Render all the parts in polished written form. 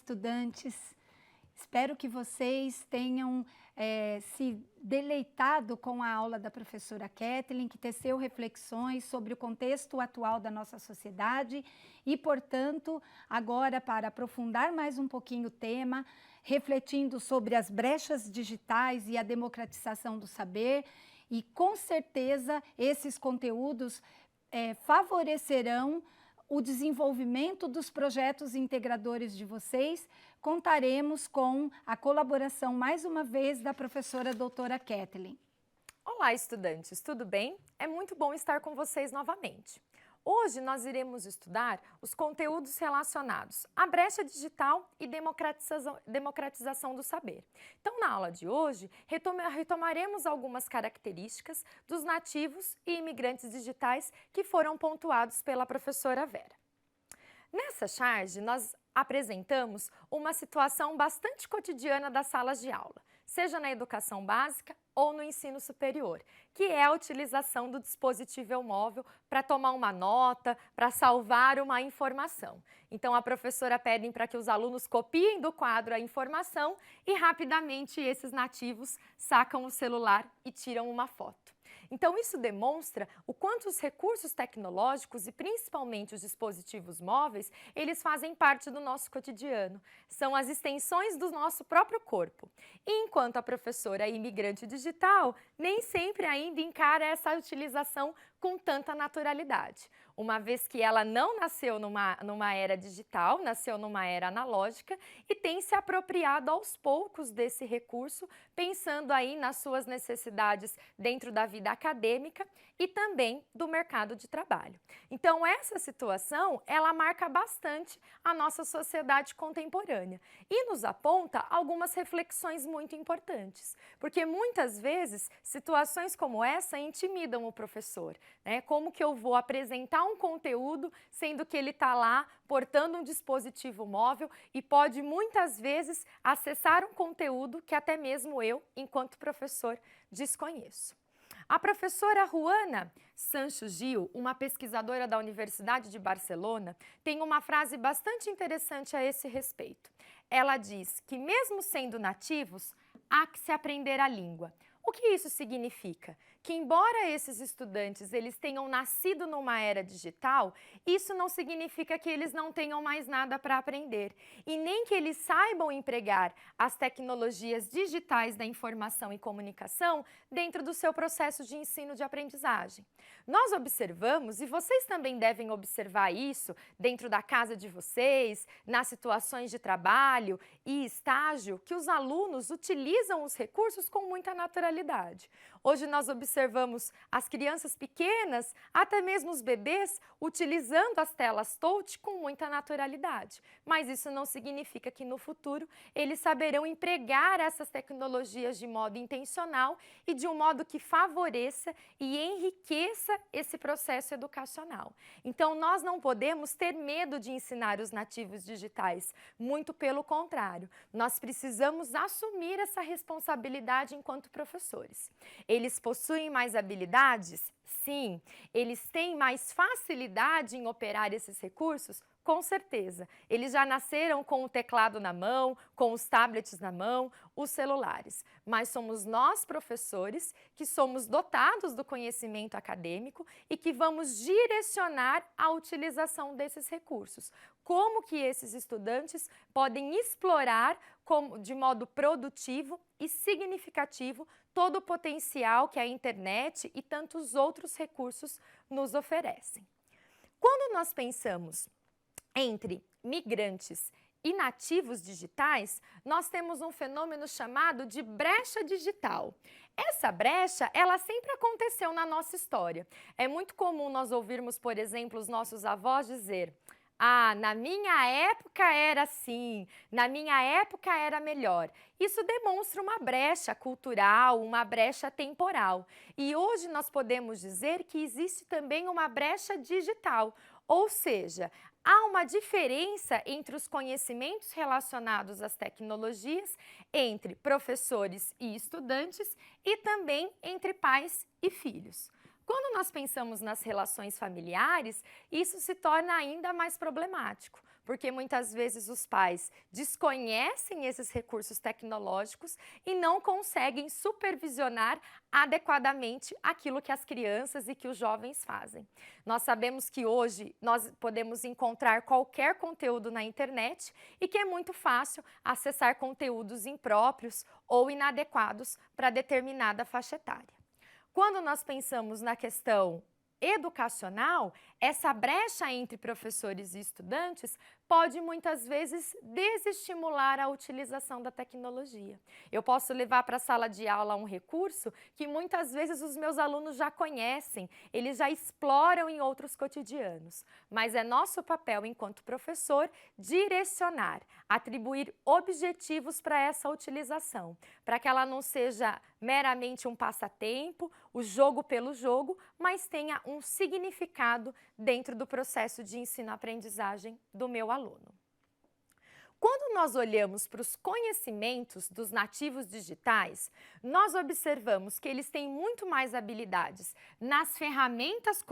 estudantes! Espero que vocês tenham se deleitado com a aula da professora Kathleen, que teceu reflexões sobre o contexto atual da nossa sociedade e, portanto, agora para aprofundar mais um pouquinho o tema, refletindo sobre as brechas digitais e a democratização do saber, e com certeza esses conteúdos favorecerão o desenvolvimento dos projetos integradores de vocês. Contaremos com a colaboração, mais uma vez, da professora doutora Kathleen. Olá, estudantes, tudo bem? É muito bom estar com vocês novamente. Hoje nós iremos estudar os conteúdos relacionados à brecha digital e democratização do saber. Então, na aula de hoje, retomaremos algumas características dos nativos e imigrantes digitais que foram pontuados pela professora Vera. Nessa charge, nós apresentamos uma situação bastante cotidiana das salas de aula, seja na educação básica ou no ensino superior, que é a utilização do dispositivo móvel para tomar uma nota, para salvar uma informação. Então, a professora pede para que os alunos copiem do quadro a informação e rapidamente esses nativos sacam o celular e tiram uma foto. Então, isso demonstra o quanto os recursos tecnológicos e principalmente os dispositivos móveis, eles fazem parte do nosso cotidiano. São as extensões do nosso próprio corpo. E enquanto a professora é imigrante digital, nem sempre ainda encara essa utilização com tanta naturalidade, uma vez que ela não nasceu numa era digital, nasceu numa era analógica e tem se apropriado aos poucos desse recurso, pensando aí nas suas necessidades dentro da vida acadêmica e também do mercado de trabalho. Então, essa situação, ela marca bastante a nossa sociedade contemporânea e nos aponta algumas reflexões muito importantes, porque muitas vezes situações como essa intimidam o professor, né? Como que eu vou apresentar um conteúdo sendo que ele está lá portando um dispositivo móvel e pode muitas vezes acessar um conteúdo que até mesmo eu, enquanto professor, desconheço. A professora Juana Sancho Gil, uma pesquisadora da Universidade de Barcelona, tem uma frase bastante interessante a esse respeito. Ela diz que mesmo sendo nativos, há que se aprender a língua. O que isso significa? Que embora esses estudantes eles tenham nascido numa era digital, isso não significa que eles não tenham mais nada para aprender e nem que eles saibam empregar as tecnologias digitais da informação e comunicação dentro do seu processo de ensino de aprendizagem. Nós observamos, e vocês também devem observar isso dentro da casa de vocês, nas situações de trabalho e estágio, que os alunos utilizam os recursos com muita naturalidade. Hoje nós observamos as crianças pequenas, até mesmo os bebês, utilizando as telas touch com muita naturalidade. Mas isso não significa que no futuro eles saberão empregar essas tecnologias de modo intencional e de um modo que favoreça e enriqueça esse processo educacional. Então, nós não podemos ter medo de ensinar os nativos digitais, muito pelo contrário. Nós precisamos assumir essa responsabilidade enquanto professores. Eles possuem mais habilidades? Sim. Eles têm mais facilidade em operar esses recursos? Com certeza. Eles já nasceram com o teclado na mão, com os tablets na mão, os celulares. Mas somos nós, professores, que somos dotados do conhecimento acadêmico e que vamos direcionar a utilização desses recursos. Como que esses estudantes podem explorar de modo produtivo e significativo todo o potencial que a internet e tantos outros recursos nos oferecem. Quando nós pensamos entre migrantes e nativos digitais, nós temos um fenômeno chamado de brecha digital. Essa brecha, ela sempre aconteceu na nossa história. É muito comum nós ouvirmos, por exemplo, os nossos avós dizer: "Ah, na minha época era assim, na minha época era melhor". Isso demonstra uma brecha cultural, uma brecha temporal. E hoje nós podemos dizer que existe também uma brecha digital, ou seja, há uma diferença entre os conhecimentos relacionados às tecnologias entre professores e estudantes e também entre pais e filhos. Quando nós pensamos nas relações familiares, isso se torna ainda mais problemático, porque muitas vezes os pais desconhecem esses recursos tecnológicos e não conseguem supervisionar adequadamente aquilo que as crianças e que os jovens fazem. Nós sabemos que hoje nós podemos encontrar qualquer conteúdo na internet e que é muito fácil acessar conteúdos impróprios ou inadequados para determinada faixa etária. Quando nós pensamos na questão educacional, essa brecha entre professores e estudantes pode muitas vezes desestimular a utilização da tecnologia. Eu posso levar para a sala de aula um recurso que muitas vezes os meus alunos já conhecem, eles já exploram em outros cotidianos, mas é nosso papel enquanto professor direcionar, atribuir objetivos para essa utilização, para que ela não seja meramente um passatempo, o jogo pelo jogo, mas tenha um significado dentro do processo de ensino-aprendizagem do meu aluno. Quando nós olhamos para os conhecimentos dos nativos digitais, nós observamos que eles têm muito mais habilidades nas ferramentas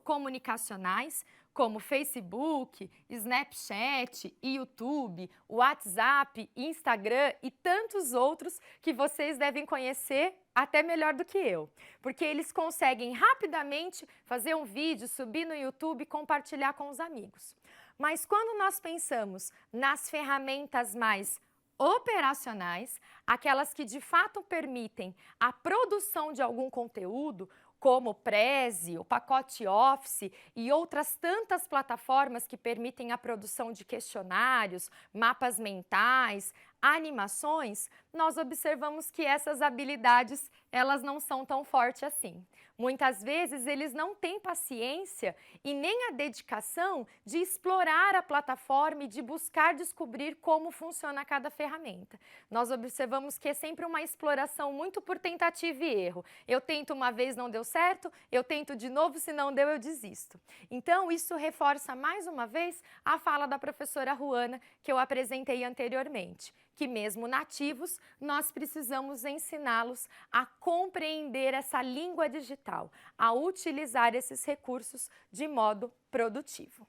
comunicacionais, como Facebook, Snapchat, YouTube, WhatsApp, Instagram e tantos outros que vocês devem conhecer até melhor do que eu, porque eles conseguem rapidamente fazer um vídeo, subir no YouTube e compartilhar com os amigos. Mas quando nós pensamos nas ferramentas mais operacionais, aquelas que de fato permitem a produção de algum conteúdo, como o Prezi, o pacote Office e outras tantas plataformas que permitem a produção de questionários, mapas mentais, animações, nós observamos que essas habilidades, elas não são tão fortes assim. Muitas vezes eles não têm paciência e nem a dedicação de explorar a plataforma e de buscar descobrir como funciona cada ferramenta. Nós observamos que é sempre uma exploração muito por tentativa e erro. Eu tento uma vez, não deu certo, eu tento de novo, se não deu, eu desisto. Então, isso reforça mais uma vez a fala da professora Ruana que eu apresentei anteriormente, que mesmo nativos, nós precisamos ensiná-los a compreender essa língua digital, a utilizar esses recursos de modo produtivo.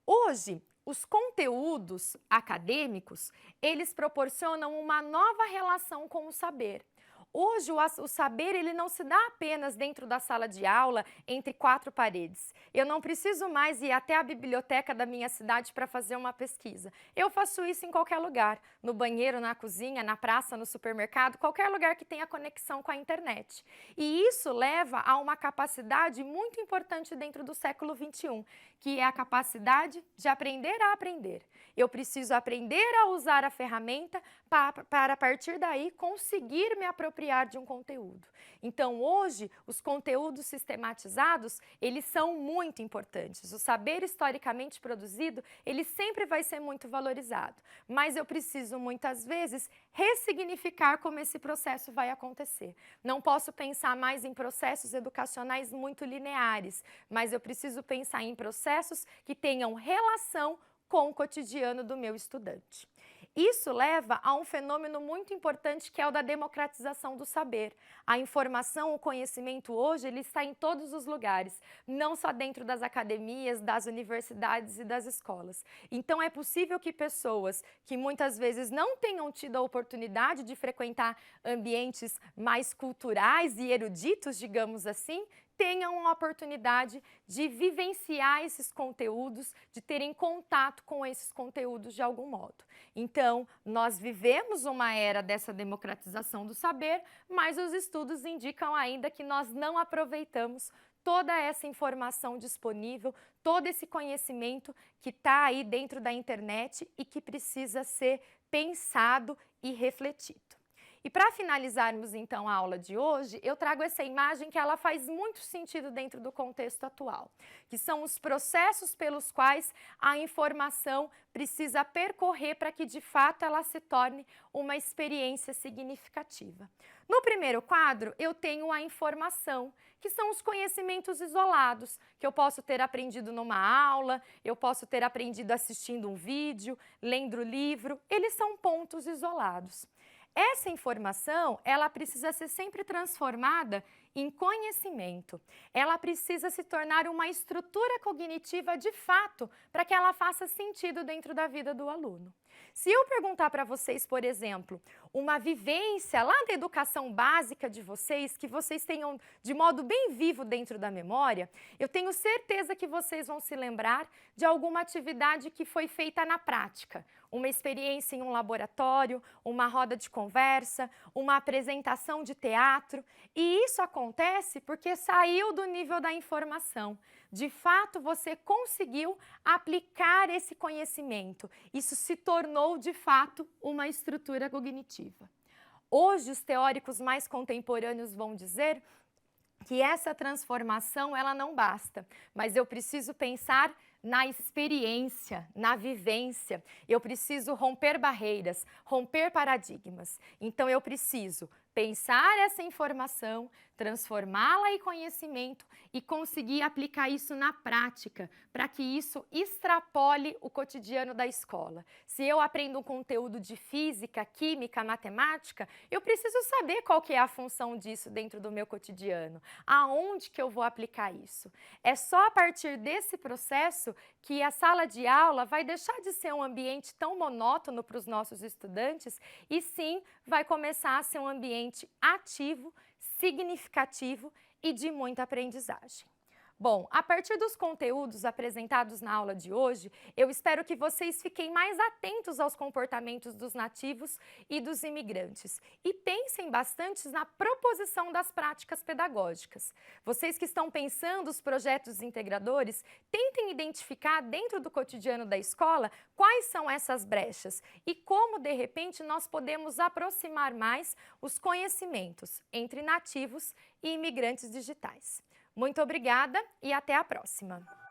Hoje, os conteúdos acadêmicos, eles proporcionam uma nova relação com o saber. Hoje, o saber ele não se dá apenas dentro da sala de aula, entre quatro paredes. Eu não preciso mais ir até a biblioteca da minha cidade para fazer uma pesquisa. Eu faço isso em qualquer lugar, no banheiro, na cozinha, na praça, no supermercado, qualquer lugar que tenha conexão com a internet. E isso leva a uma capacidade muito importante dentro do século XXI, que é a capacidade de aprender a aprender. Eu preciso aprender a usar a ferramenta para a partir daí conseguir me apropriar de um conteúdo. Então, hoje, os conteúdos sistematizados, eles são muito importantes. O saber historicamente produzido, ele sempre vai ser muito valorizado. Mas eu preciso, muitas vezes, ressignificar como esse processo vai acontecer. Não posso pensar mais em processos educacionais muito lineares, mas eu preciso pensar em processos que tenham relação com o cotidiano do meu estudante. Isso leva a um fenômeno muito importante que é o da democratização do saber. A informação, o conhecimento hoje, ele está em todos os lugares, não só dentro das academias, das universidades e das escolas. Então é possível que pessoas que muitas vezes não tenham tido a oportunidade de frequentar ambientes mais culturais e eruditos, digamos assim, tenham a oportunidade de vivenciar esses conteúdos, de terem contato com esses conteúdos de algum modo. Então, nós vivemos uma era dessa democratização do saber, mas os estudos indicam ainda que nós não aproveitamos toda essa informação disponível, todo esse conhecimento que está aí dentro da internet e que precisa ser pensado e refletido. E para finalizarmos então a aula de hoje, eu trago essa imagem que ela faz muito sentido dentro do contexto atual, que são os processos pelos quais a informação precisa percorrer para que de fato ela se torne uma experiência significativa. No primeiro quadro, eu tenho a informação, que são os conhecimentos isolados, que eu posso ter aprendido numa aula, eu posso ter aprendido assistindo um vídeo, lendo livro, eles são pontos isolados. Essa informação, ela precisa ser sempre transformada em conhecimento. Ela precisa se tornar uma estrutura cognitiva de fato, para que ela faça sentido dentro da vida do aluno. Se eu perguntar para vocês, por exemplo, uma vivência lá da educação básica de vocês, que vocês tenham de modo bem vivo dentro da memória, eu tenho certeza que vocês vão se lembrar de alguma atividade que foi feita na prática. Uma experiência em um laboratório, uma roda de conversa, uma apresentação de teatro. E isso acontece porque saiu do nível da informação. De fato, você conseguiu aplicar esse conhecimento. Isso se tornou, de fato, uma estrutura cognitiva. Hoje, os teóricos mais contemporâneos vão dizer que essa transformação ela não basta, mas eu preciso pensar na experiência, na vivência. Eu preciso romper barreiras, romper paradigmas. Então, eu preciso pensar essa informação, transformá-la em conhecimento e conseguir aplicar isso na prática, para que isso extrapole o cotidiano da escola. Se eu aprendo um conteúdo de física, química, matemática, eu preciso saber qual que é a função disso dentro do meu cotidiano. Aonde que eu vou aplicar isso? É só a partir desse processo que a sala de aula vai deixar de ser um ambiente tão monótono para os nossos estudantes e sim vai começar a ser um ambiente ativo, significativo e de muita aprendizagem. Bom, a partir dos conteúdos apresentados na aula de hoje, eu espero que vocês fiquem mais atentos aos comportamentos dos nativos e dos imigrantes e pensem bastante na proposição das práticas pedagógicas. Vocês que estão pensando os projetos integradores, tentem identificar dentro do cotidiano da escola quais são essas brechas e como, de repente, nós podemos aproximar mais os conhecimentos entre nativos e imigrantes digitais. Muito obrigada e até a próxima!